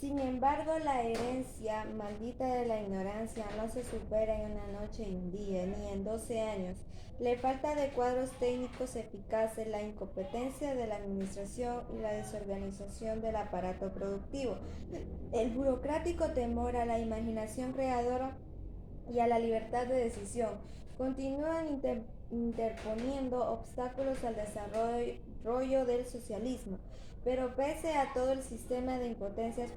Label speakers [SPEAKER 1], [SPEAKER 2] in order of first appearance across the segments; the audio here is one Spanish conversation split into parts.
[SPEAKER 1] Sin embargo, la herencia maldita de la ignorancia no se supera en una noche y un día, ni en 12 años. Le falta de cuadros técnicos eficaces, la incompetencia de la administración y la desorganización del aparato productivo. El burocrático temor a la imaginación creadora y a la libertad de decisión. Continúan interponiendo obstáculos al desarrollo del socialismo, pero pese a todo el sistema de impotencias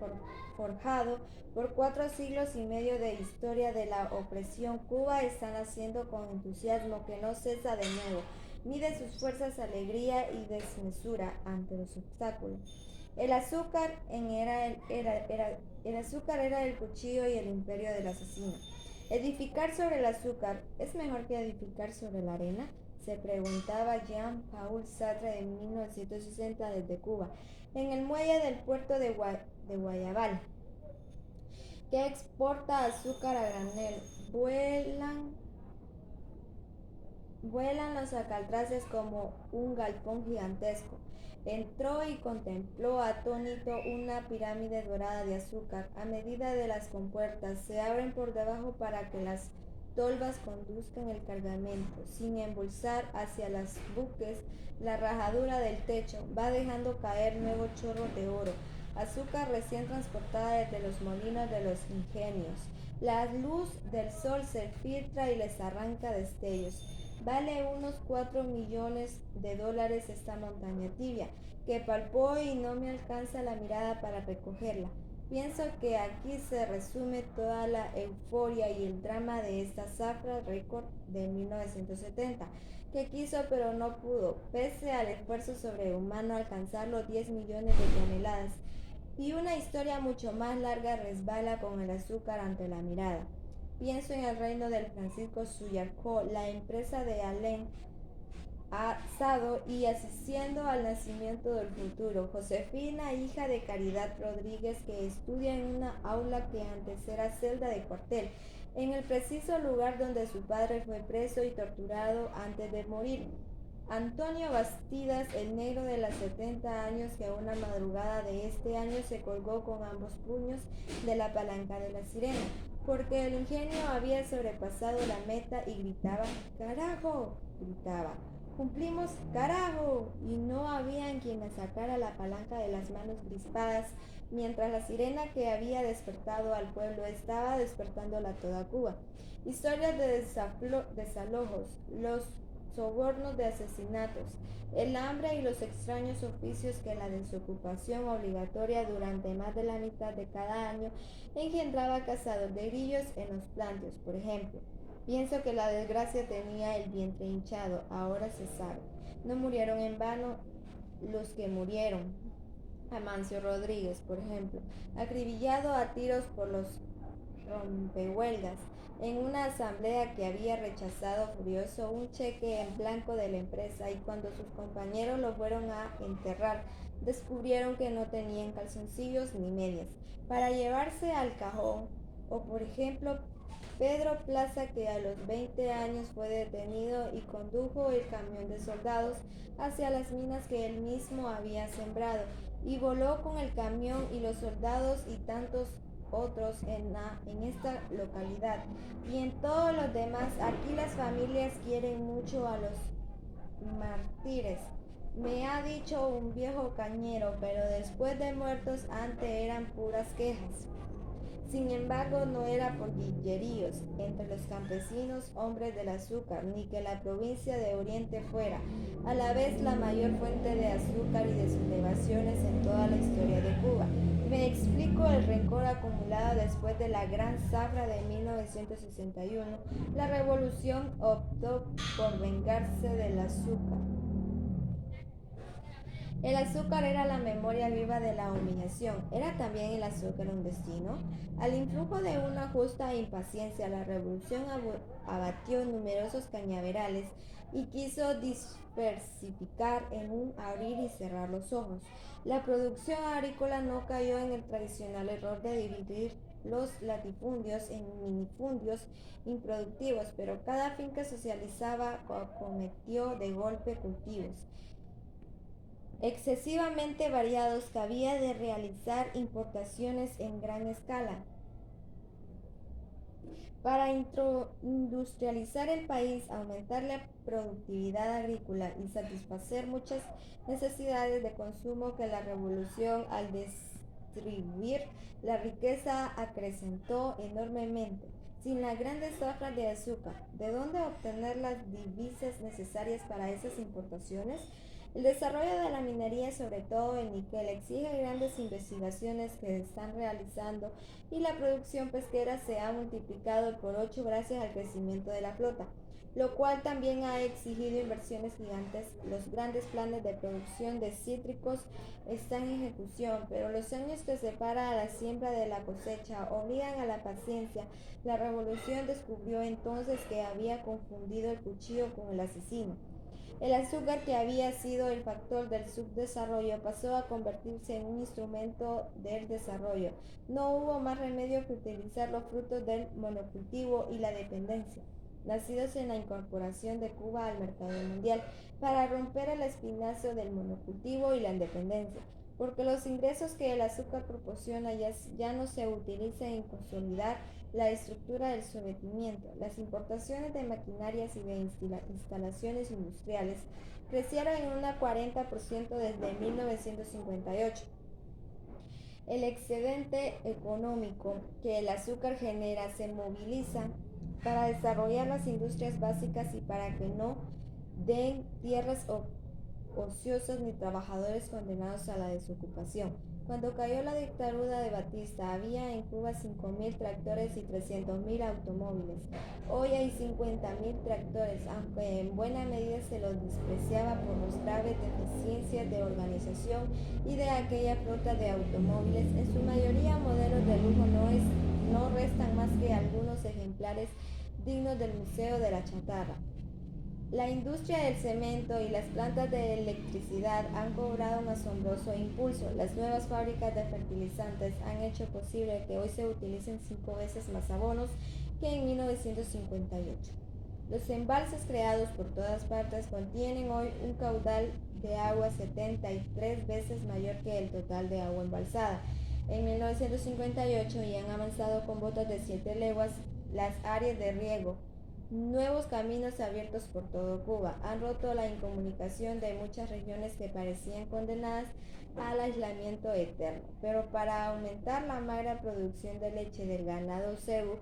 [SPEAKER 1] forjado por 4 siglos y medio de historia de la opresión, Cuba está naciendo con entusiasmo que no cesa de nuevo. Mide sus fuerzas alegría y desmesura ante los obstáculos. El azúcar era el cuchillo y el imperio del asesino. ¿Edificar sobre el azúcar es mejor que edificar sobre la arena? Se preguntaba Jean-Paul Sartre en 1960 desde Cuba, en el muelle del puerto de Guayabal, que exporta azúcar a granel. Vuelan los alcatraces como un galpón gigantesco. Entró y contempló atónito una pirámide dorada de azúcar. A medida de las compuertas se abren por debajo para que las tolvas conduzcan el cargamento, sin embolsar hacia los buques. La rajadura del techo va dejando caer nuevos chorros de oro, azúcar recién transportada desde los molinos de los ingenios. La luz del sol se filtra y les arranca destellos. Vale unos 4 millones de dólares esta montaña tibia, que palpó y no me alcanza la mirada para recogerla. Pienso que aquí se resume toda la euforia y el drama de esta zafra récord de 1970, que quiso pero no pudo, pese al esfuerzo sobrehumano, alcanzar los 10 millones de toneladas. Y una historia mucho más larga resbala con el azúcar ante la mirada. Pienso en el reino del Francisco Suyarcó, la empresa de Alén Asado y asistiendo al nacimiento del futuro. Josefina, hija de Caridad Rodríguez, que estudia en una aula que antes era celda de cuartel, en el preciso lugar donde su padre fue preso y torturado antes de morir. Antonio Bastidas, el negro de las 70 años, que una madrugada de este año se colgó con ambos puños de la palanca de la sirena, porque el ingenio había sobrepasado la meta y gritaba, ¡carajo! Gritaba. Cumplimos, carajo, y no había en quien le sacara la palanca de las manos crispadas, mientras la sirena que había despertado al pueblo estaba despertándola toda Cuba. Historias de desalojos, los sobornos de asesinatos, el hambre y los extraños oficios que la desocupación obligatoria durante más de la mitad de cada año engendraba cazadores de grillos en los planteos, por ejemplo. Pienso que la desgracia tenía el vientre hinchado, ahora se sabe. No murieron en vano los que murieron. Amancio Rodríguez, por ejemplo, acribillado a tiros por los rompehuelgas en una asamblea que había rechazado furioso un cheque en blanco de la empresa, y cuando sus compañeros lo fueron a enterrar, descubrieron que no tenían calzoncillos ni medias para llevarse al cajón. O por ejemplo, Pedro Plaza, que a los 20 años fue detenido y condujo el camión de soldados hacia las minas que él mismo había sembrado, y voló con el camión y los soldados y tantos otros en esta localidad y en todos los demás. Aquí las familias quieren mucho a los mártires. Me ha dicho un viejo cañero, pero después de muertos antes eran puras quejas. Sin embargo, no era por guilleríos entre los campesinos hombres del azúcar, ni que la provincia de Oriente fuera a la vez la mayor fuente de azúcar y de sublevaciones en toda la historia de Cuba. Me explico el rencor acumulado después de la gran zafra de 1961. La revolución optó por vengarse del azúcar. El azúcar era la memoria viva de la humillación. ¿Era también el azúcar un destino? Al influjo de una justa impaciencia, la revolución abatió numerosos cañaverales y quiso diversificar en un abrir y cerrar los ojos. La producción agrícola no cayó en el tradicional error de dividir los latifundios en minifundios improductivos, pero cada finca socializaba cometió de golpe cultivos excesivamente variados que había de realizar importaciones en gran escala. Para industrializar el país, aumentar la productividad agrícola y satisfacer muchas necesidades de consumo que la revolución al distribuir la riqueza acrecentó enormemente. Sin las grandes zafras de azúcar, ¿de dónde obtener las divisas necesarias para esas importaciones? El desarrollo de la minería, sobre todo el níquel, exige grandes investigaciones que se están realizando y la producción pesquera se ha multiplicado por 8 gracias al crecimiento de la flota, lo cual también ha exigido inversiones gigantes. Los grandes planes de producción de cítricos están en ejecución, pero los años que separa a la siembra de la cosecha obligan a la paciencia. La revolución descubrió entonces que había confundido el cuchillo con el asesino. El azúcar, que había sido el factor del subdesarrollo, pasó a convertirse en un instrumento del desarrollo. No hubo más remedio que utilizar los frutos del monocultivo y la dependencia, nacidos en la incorporación de Cuba al mercado mundial, para romper el espinazo del monocultivo y la independencia, porque los ingresos que el azúcar proporciona ya no se utilizan en consolidar la estructura del sometimiento. Las importaciones de maquinarias y de instalaciones industriales crecieron en un 40% desde 1958. El excedente económico que el azúcar genera se moviliza para desarrollar las industrias básicas y para que no den tierras ociosos ni trabajadores condenados a la desocupación. Cuando cayó la dictadura de Batista, había en Cuba 5.000 tractores y 300.000 automóviles. Hoy hay 50.000 tractores, aunque en buena medida se los despreciaba por las graves deficiencias de organización y de aquella flota de automóviles. En su mayoría modelos de lujo, no restan más que algunos ejemplares dignos del Museo de la Chatarra. La industria del cemento y las plantas de electricidad han cobrado un asombroso impulso. Las nuevas fábricas de fertilizantes han hecho posible que hoy se utilicen 5 veces más abonos que en 1958. Los embalses creados por todas partes contienen hoy un caudal de agua 73 veces mayor que el total de agua embalsada. En 1958 ya han avanzado con botas de 7 leguas las áreas de riego. Nuevos caminos abiertos por todo Cuba han roto la incomunicación de muchas regiones que parecían condenadas al aislamiento eterno. Pero para aumentar la magra producción de leche del ganado cebú